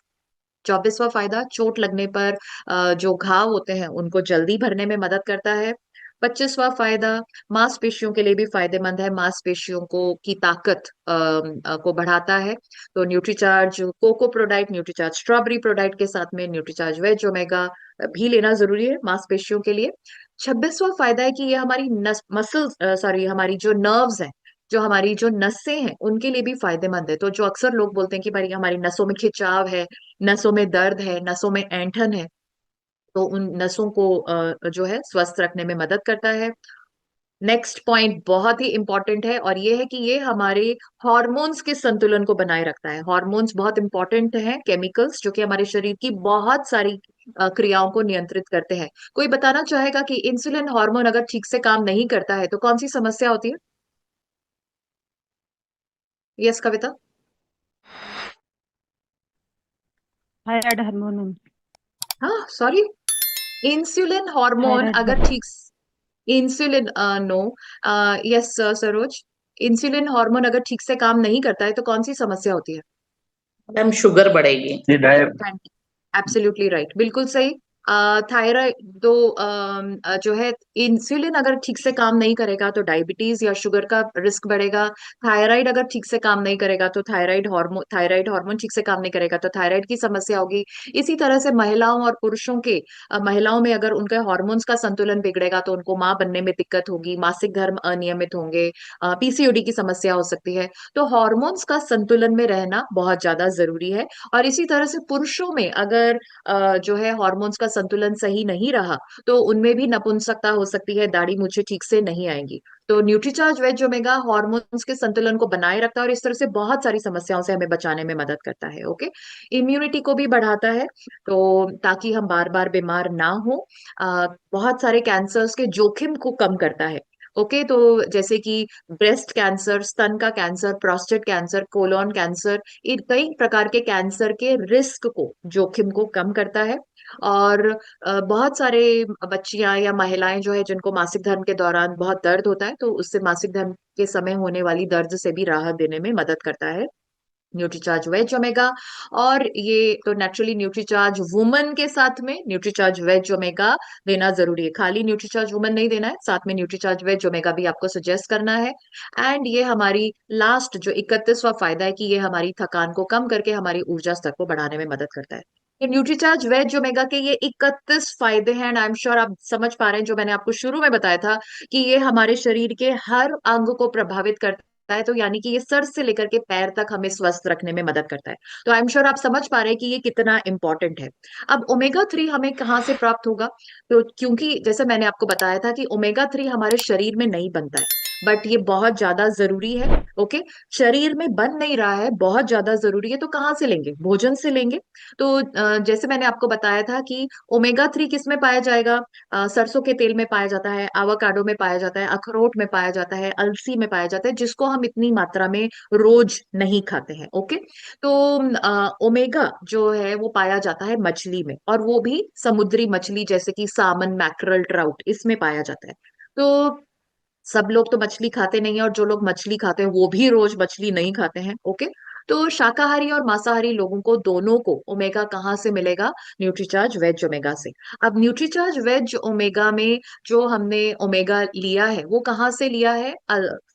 24वां फायदा, चोट लगने पर जो घाव होते हैं उनको जल्दी भरने में मदद करता है। 25वां फायदा, मांसपेशियों के लिए भी फायदेमंद है, मांसपेशियों को की ताकत को बढ़ाता है। तो Nutricharge cocoa ProDiet, Nutricharge strawberry ProDiet के साथ में न्यूट्रीचार्ज वेज ओमेगा भी लेना जरूरी है मांसपेशियों के लिए। 26वां फायदा है कि ये हमारी मसल्स, सॉरी, हमारी जो नर्व्स हैं, जो हमारी जो नसें हैं, उनके लिए भी फायदेमंद है। तो जो अक्सर लोग बोलते हैं कि भाई हमारी नसों में खिंचाव है, नसों में दर्द है, नसों में ऐंठन है, तो उन नसों को जो है स्वस्थ रखने में मदद करता है। नेक्स्ट पॉइंट बहुत ही इंपॉर्टेंट है, और ये है कि ये हमारे हॉर्मोन्स के संतुलन को बनाए रखता है। हॉर्मोन्स बहुत इंपॉर्टेंट हैं, केमिकल्स जो कि हमारे शरीर की बहुत सारी क्रियाओं को नियंत्रित करते हैं। कोई बताना चाहेगा कि इंसुलिन हार्मोन अगर ठीक से काम नहीं करता है तो कौन सी समस्या होती है? यस कविता। Thyroid hormone. हाँ, सॉरी, इंसुलिन हार्मोन थायराइड अगर ठीक, insulin, no, yes Saroj, insulin hormone अगर ठीक से काम नहीं करता है तो कौन सी समस्या होती है? मैम शुगर बढ़ेगी। ये डाय एब्सोल्युटली राइट, बिल्कुल सही। थायराइड तो जो है, इंसुलिन अगर ठीक से काम नहीं करेगा तो डायबिटीज या शुगर का रिस्क बढ़ेगा। थायराइड अगर ठीक से काम नहीं करेगा तो थायराइड हार्मोन ठीक से काम नहीं करेगा तो थायराइड की समस्या होगी। इसी तरह से महिलाओं और पुरुषों के, महिलाओं में अगर उनके हार्मोन्स का संतुलन बिगड़ेगा तो उनको मां बनने में दिक्कत होगी, मासिक धर्म अनियमित होंगे, PCOD की समस्या हो सकती है। तो हार्मोन्स का संतुलन में रहना बहुत ज्यादा जरूरी है। और इसी तरह से पुरुषों में अगर जो है हार्मोन्स का संतुलन सही नहीं रहा तो उनमें भी नपुंसकता हो सकती है, दाढ़ी मूंछें ठीक से नहीं आएंगी। तो न्यूट्रीचार्ज वेज ओमेगा हार्मोन्स के संतुलन को बनाए रखता है और इस तरह से बहुत सारी समस्याओं से हमें बचाने में मदद करता है। ओके, इम्यूनिटी को भी बढ़ाता है, तो ताकि हम बार बार बीमार ना हो। बहुत सारे कैंसर्स के जोखिम को कम करता है। ओके, तो जैसे कि ब्रेस्ट कैंसर, स्तन का cancer, prostate cancer, colon cancer, इन कई प्रकार के कैंसर के रिस्क को, जोखिम को कम करता है। और बहुत सारे बच्चियां या महिलाएं जो है जिनको मासिक धर्म के दौरान बहुत दर्द होता है, तो उससे मासिक धर्म के समय होने वाली दर्द से भी राहत देने में मदद करता है न्यूट्रीचार्ज वेज ओमेगा। और ये तो नेचुरली न्यूट्रीचार्ज वुमन के साथ में न्यूट्रीचार्ज वेज ओमेगा देना जरूरी है, खाली न्यूट्रीचार्ज वुमन नहीं देना है, साथ में न्यूट्रीचार्ज वेज ओमेगा भी आपको सजेस्ट करना है। एंड ये हमारी लास्ट जो 31वां फायदा है कि ये हमारी थकान को कम करके हमारी ऊर्जा स्तर को बढ़ाने में मदद करता है। ये न्यूट्रीचार्ज वेज ओमेगा के ये 31 फायदे हैं एंड आई एम श्योर आप समझ पा रहे हैं, जो मैंने आपको शुरू में बताया था कि ये हमारे शरीर के हर अंग को प्रभावित करता है, तो यानी कि ये सर से लेकर के पैर तक हमें स्वस्थ रखने में मदद करता है। तो आई एम श्योर आप समझ पा रहे हैं कि ये कितना इंपॉर्टेंट है। अब ओमेगा 3 हमें कहाँ से प्राप्त होगा? तो क्योंकि जैसे मैंने आपको बताया था कि ओमेगा 3 हमारे शरीर में नहीं बनता है, बट ये बहुत ज्यादा जरूरी है। ओके, शरीर में बन नहीं रहा है, बहुत ज्यादा जरूरी है, तो कहाँ से लेंगे? भोजन से लेंगे। तो जैसे मैंने आपको बताया था कि ओमेगा 3 किस में पाया जाएगा? सरसों के तेल में पाया जाता है, आवाकाडो में पाया जाता है, अखरोट में पाया जाता है, अलसी में पाया जाता है, जिसको हम इतनी मात्रा में रोज नहीं खाते हैं। ओके, तो ओमेगा जो है वो पाया जाता है मछली में, और वो भी समुद्री मछली जैसे कि सामन, मैकरल, ट्राउट, इसमें पाया जाता है। तो सब लोग तो मछली खाते नहीं है, और जो लोग मछली खाते हैं वो भी रोज मछली नहीं खाते हैं। ओके, तो शाकाहारी और मांसाहारी लोगों को, दोनों को ओमेगा कहाँ से मिलेगा? न्यूट्रीचार्ज वेज ओमेगा से। अब न्यूट्रीचार्ज वेज ओमेगा में जो हमने ओमेगा लिया है वो कहाँ से लिया है?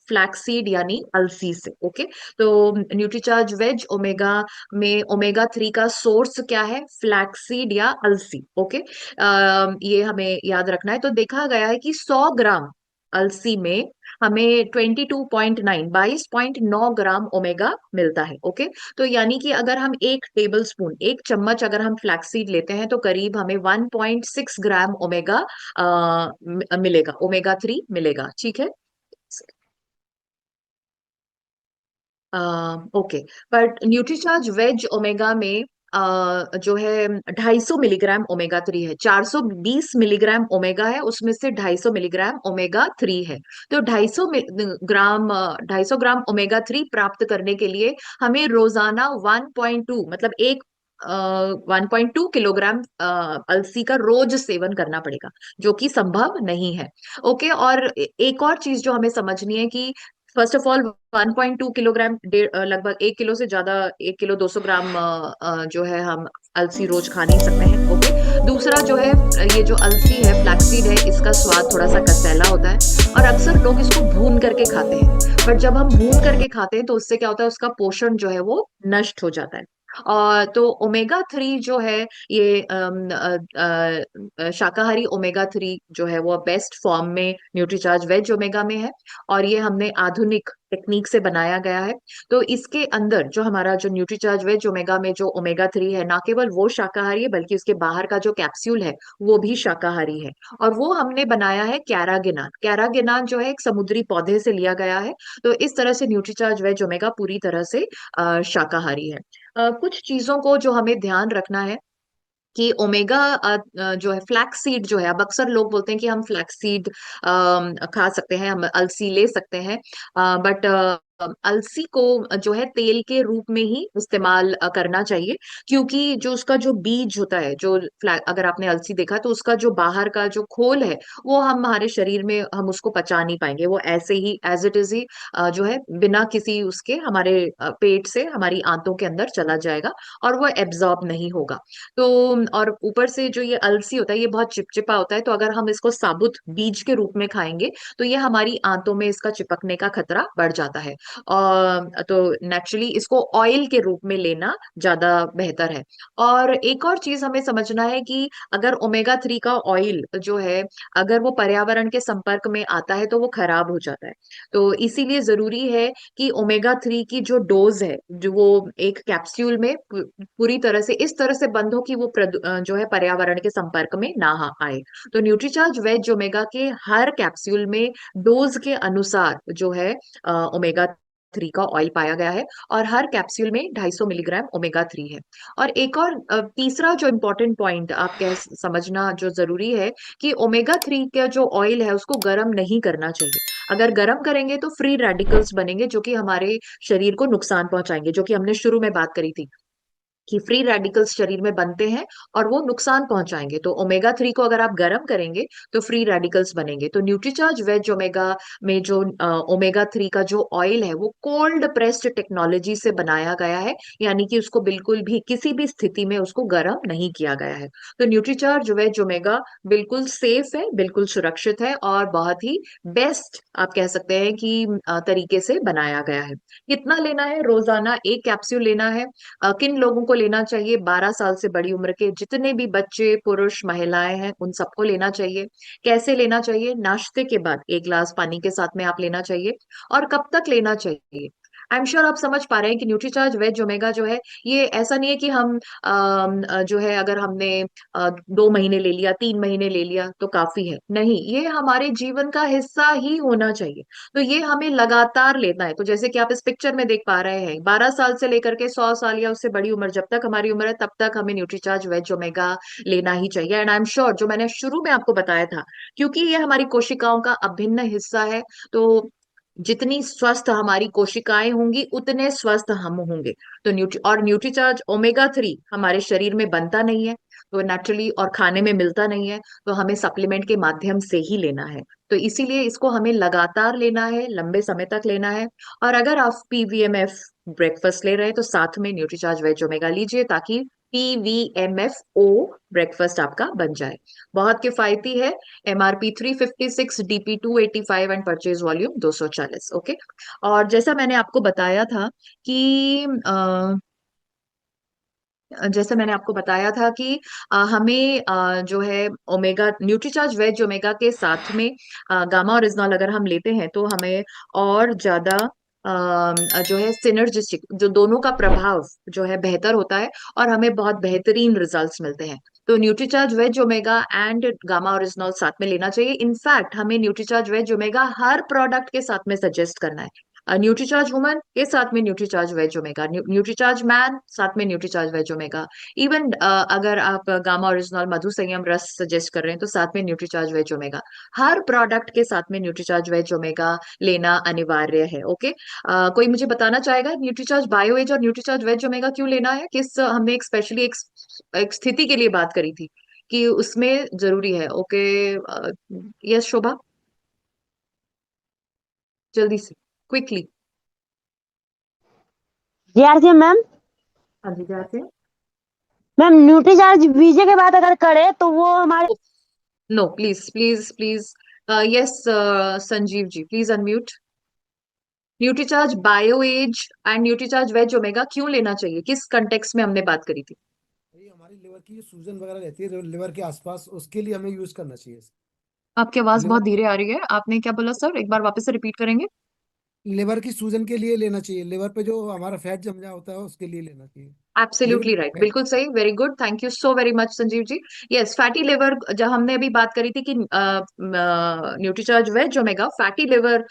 फ्लैक्सीड यानी अलसी से। ओके, तो न्यूट्रीचार्ज वेज ओमेगा में ओमेगा 3 का सोर्स क्या है? फ्लैक्सीड या अलसी। ओके, ये हमें याद रखना है। तो देखा गया है कि 100 ग्राम अलसी में हमें 22.9, 22.9 ग्राम ओमेगा मिलता है। ओके, तो यानी कि अगर हम एक टेबल स्पून, एक चम्मच अगर हम फ्लैक्सीड लेते हैं तो करीब हमें 1.6 ग्राम ओमेगा मिलेगा, ओमेगा 3 मिलेगा। ठीक है। Okay, but Nutricharge veg Omega में जो है 250 मिलीग्राम ओमेगा 3 है। 420 मिलीग्राम ओमेगा है, उसमें से 250 मिलीग्राम ओमेगा 3 है। तो 250 ग्राम ओमेगा 3 प्राप्त करने के लिए हमें रोजाना 1.2, मतलब 1.2 किलोग्राम अलसी का रोज सेवन करना पड़ेगा, जो कि संभव नहीं है। ओके, और एक और चीज जो हमें समझनी है कि फर्स्ट ऑफ ऑल 1.2 किलोग्राम, लगभग 1 किलो से ज्यादा, 1 किलो 200 ग्राम जो है हम अलसी रोज खा नहीं सकते हैं। ओके, दूसरा जो है ये जो अलसी है, फ्लैक्सीड है, इसका स्वाद थोड़ा सा कसैला होता है, और अक्सर लोग इसको भून करके खाते हैं। बट जब हम भून करके खाते हैं तो उससे क्या होता है? उसका पोषण जो है वो नष्ट हो जाता है। और तो ओमेगा 3 जो है ये शाकाहारी ओमेगा 3 जो है वो बेस्ट फॉर्म में न्यूट्रीचार्ज वेज ओमेगा में है, और ये हमने आधुनिक टेक्निक से बनाया गया है। तो इसके अंदर जो हमारा जो न्यूट्रीचार्ज वेज ओमेगा में जो ओमेगा 3 है, ना केवल वो शाकाहारी है बल्कि उसके बाहर का जो कैप्सूल है वो भी शाकाहारी है। और वो हमने बनाया है कैरागिनान। कैरागिनान जो है एक समुद्री पौधे से लिया गया है। तो इस तरह से न्यूट्रीचार्ज वेज ओमेगा पूरी तरह से शाकाहारी है। कुछ चीजों को जो हमें ध्यान रखना है कि ओमेगा जो है फ्लैक्स सीड जो है, अब अक्सर लोग बोलते हैं कि हम फ्लैक्स सीड खा सकते हैं, हम अलसी ले सकते हैं, बट अलसी को जो है तेल के रूप में ही इस्तेमाल करना चाहिए। क्योंकि जो उसका जो बीज होता है, जो अगर आपने अलसी देखा तो उसका जो बाहर का जो खोल है वो हम हमारे शरीर में हम उसको पचा नहीं पाएंगे, वो ऐसे ही एज इट इज ही जो है बिना किसी उसके हमारे पेट से हमारी आंतों के अंदर चला जाएगा, और वो एब्जॉर्ब नहीं होगा। तो और ऊपर से जो ये अलसी होता है ये बहुत चिपचिपा होता है, तो अगर हम इसको साबुत बीज के रूप में खाएंगे तो ये हमारी आंतों में इसका चिपकने का खतरा बढ़ जाता है। तो नेचुरली इसको ऑयल के रूप में लेना ज्यादा बेहतर है। और एक और चीज हमें समझना है कि अगर ओमेगा 3 का ऑयल जो है, अगर वो पर्यावरण के संपर्क में आता है तो वो खराब हो जाता है। तो इसीलिए जरूरी है कि ओमेगा 3 की जो डोज है, जो वो एक कैप्सूल में पूरी तरह से इस तरह से बंद हो कि वो जो है पर्यावरण के संपर्क में ना आए। तो न्यूट्रीचार्ज वेज ओमेगा के हर कैप्सूल में डोज के अनुसार जो है ओमेगा 3 का ऑयल पाया गया है, और हर कैप्सूल में 250 मिलीग्राम ओमेगा 3 है। और एक और तीसरा जो इम्पोर्टेंट पॉइंट आप कह समझना जो जरूरी है, कि ओमेगा 3 का जो ऑयल है उसको गर्म नहीं करना चाहिए। अगर गर्म करेंगे तो फ्री रेडिकल्स बनेंगे जो कि हमारे शरीर को नुकसान पहुंचाएंगे, जो कि हमने शुरू में बात करी थी कि फ्री रेडिकल्स शरीर में बनते हैं और वो नुकसान पहुंचाएंगे। तो ओमेगा 3 को अगर आप गर्म करेंगे तो फ्री रेडिकल्स बनेंगे। तो न्यूट्रीचार्ज वेज ओमेगा में जो ओमेगा 3 का जो ऑयल है वो कोल्ड प्रेस्ड टेक्नोलॉजी से बनाया गया है, यानी कि उसको बिल्कुल भी किसी भी स्थिति में उसको गर्म नहीं किया गया है। तो न्यूट्रीचार्ज वेज ओमेगा बिल्कुल सेफ है, बिल्कुल सुरक्षित है, और बहुत ही बेस्ट आप कह सकते हैं कि तरीके से बनाया गया है। कितना लेना है? रोजाना एक कैप्सूल लेना है। किन लोगों को लेना चाहिए? 12 साल से बड़ी उम्र के जितने भी बच्चे, पुरुष, महिलाएं हैं, उन सबको लेना चाहिए। कैसे लेना चाहिए? नाश्ते के बाद 1 गिलास पानी के साथ में आप लेना चाहिए। और कब तक लेना चाहिए? आई एम श्योर आप समझ पा रहे हैं कि न्यूट्रीचार्ज वेज ओमेगा जो है, ये ऐसा नहीं है कि हम जो है अगर हमने 2 महीने ले लिया, 3 महीने ले लिया तो काफी है। नहीं, ये हमारे जीवन का हिस्सा ही होना चाहिए। तो ये हमें लगातार लेना है। तो जैसे कि आप इस पिक्चर में देख पा रहे हैं, 12 साल से लेकर के 100 साल या उससे बड़ी उम्र, जब तक हमारी उम्र है तब तक हमें न्यूट्रीचार्ज वेज ओमेगा लेना ही चाहिए। एंड आई एम श्योर, जो मैंने शुरू में आपको बताया था, क्योंकि ये हमारी कोशिकाओं का अभिन्न हिस्सा है, तो जितनी स्वस्थ हमारी कोशिकाएं होंगी उतने स्वस्थ हम होंगे। तो न्यूट्रीचार्ज ओमेगा 3 हमारे शरीर में बनता नहीं है, तो नेचुरली, और खाने में मिलता नहीं है, तो हमें सप्लीमेंट के माध्यम से ही लेना है। तो इसीलिए इसको हमें लगातार लेना है, लंबे समय तक लेना है। और अगर आप पीवीएमएफ ब्रेकफास्ट ले रहे हैं तो साथ में न्यूट्रीचार्ज वेज ओमेगा लीजिए, ताकि पीवीएमएफओ ब्रेकफास्ट आपका बन जाए। बहुत किफायती है। MRP 356, DP 285 and purchase volume 240। Okay. और जैसा मैंने आपको बताया था कि जैसे मैंने आपको बताया था कि हमें जो है ओमेगा न्यूट्रीचार्ज वेज ओमेगा के साथ में गामा ओरिजिनॉल अगर हम लेते हैं तो हमें और ज्यादा जो है सिनर्जिस्टिक, जो दोनों का प्रभाव जो है बेहतर होता है, और हमें बहुत बेहतरीन रिजल्ट्स मिलते हैं। तो Nutricharge veg Omega and Gamma Oryzanol साथ में लेना चाहिए। इनफैक्ट हमें न्यूट्रीचार्ज वेज ओमेगा हर प्रोडक्ट के साथ में सजेस्ट करना है। न्यूट्रीचार्ज वुमन के साथ में Nutricharge veg omega, Nutricharge Man साथ में न्यूट्रीचार्ज वेज ओमेगा। इवन अगर आप गामा ओरिजिनल मधु संयम रस सजेस्ट कर रहे हैं तो साथ में न्यूट्रीचार्ज वेज ओमेगा। हर प्रोडक्ट के साथ में न्यूट्रीचार्ज वेज ओमेगा लेना अनिवार्य है। ओके। कोई मुझे बताना चाहेगा न्यूट्रीचार्ज बायो एज और न्यूट्रीचार्ज वेज ओमेगा क्यों लेना है? किस हमने एक स्पेशली एक स्थिति के लिए बात करी थी कि उसमें जरूरी है। ओके। यस शोभा, जल्दी से, क्विकली। जैसे मैम हाँ जी, जैसे। मैम न्यूट्रीचार्ज बीजे के बाद अगर करें तो वो हमारे no, please please please. Yes, Sanjeev ji please unmute. Nutricharge Bio Age and Nutricharge veg Omega क्यों लेना चाहिए? किस कंटेक्स्ट में हमने बात करी थी? ये हमारी लिवर की जो सूजन वगैरह रहती है जो लिवर के आसपास, उसके लिए हमें यूज करना चाहिए। आपकी आवाज लिवर बहुत धीरे आ रही है। आपने क्या बोला सर? एक बार वापस से रिपीट करेंगे? लिवर की सूजन के लिए लेना चाहिए। लिवर पे जो हमारा फैट जम जाता होता है उसके लिए लेना चाहिए। Liver absolutely right, fat. बिल्कुल सही, very good, thank you so very much Sanjeev ji. Yes, fatty liver, जब हमने अभी बात करी थी कि Nutricharge veg Omega fatty liver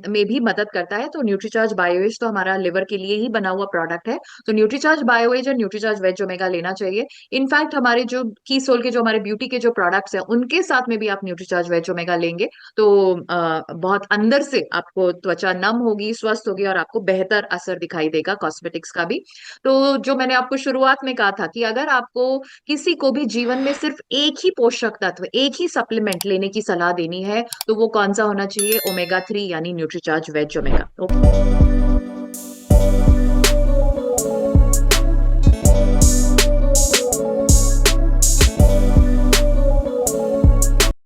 में भी मदद करता है, तो न्यूट्रीचार्ज बायोएज तो हमारा लिवर के लिए ही बना हुआ प्रोडक्ट है। तो न्यूट्रीचार्ज बायोएज और न्यूट्रीचार्ज वेज ओमेगा लेना चाहिए। इनफैक्ट हमारे जो की सोल के, जो हमारे ब्यूटी के जो प्रोडक्ट्स हैं, उनके साथ में भी आप न्यूट्रीचार्ज वेज ओमेगा लेंगे तो बहुत अंदर से आपको त्वचा नम होगी, स्वस्थ होगी, और आपको बेहतर असर दिखाई देगा कॉस्मेटिक्स का भी। तो जो मैंने आपको शुरुआत में कहा था कि अगर आपको किसी को भी जीवन में सिर्फ एक ही पोषक तत्व, एक ही सप्लीमेंट लेने की सलाह देनी है, तो वो कौन सा होना चाहिए? ओमेगा 3 यानी न्यूट्रीचार्ज वेज ओमेगा। ओके।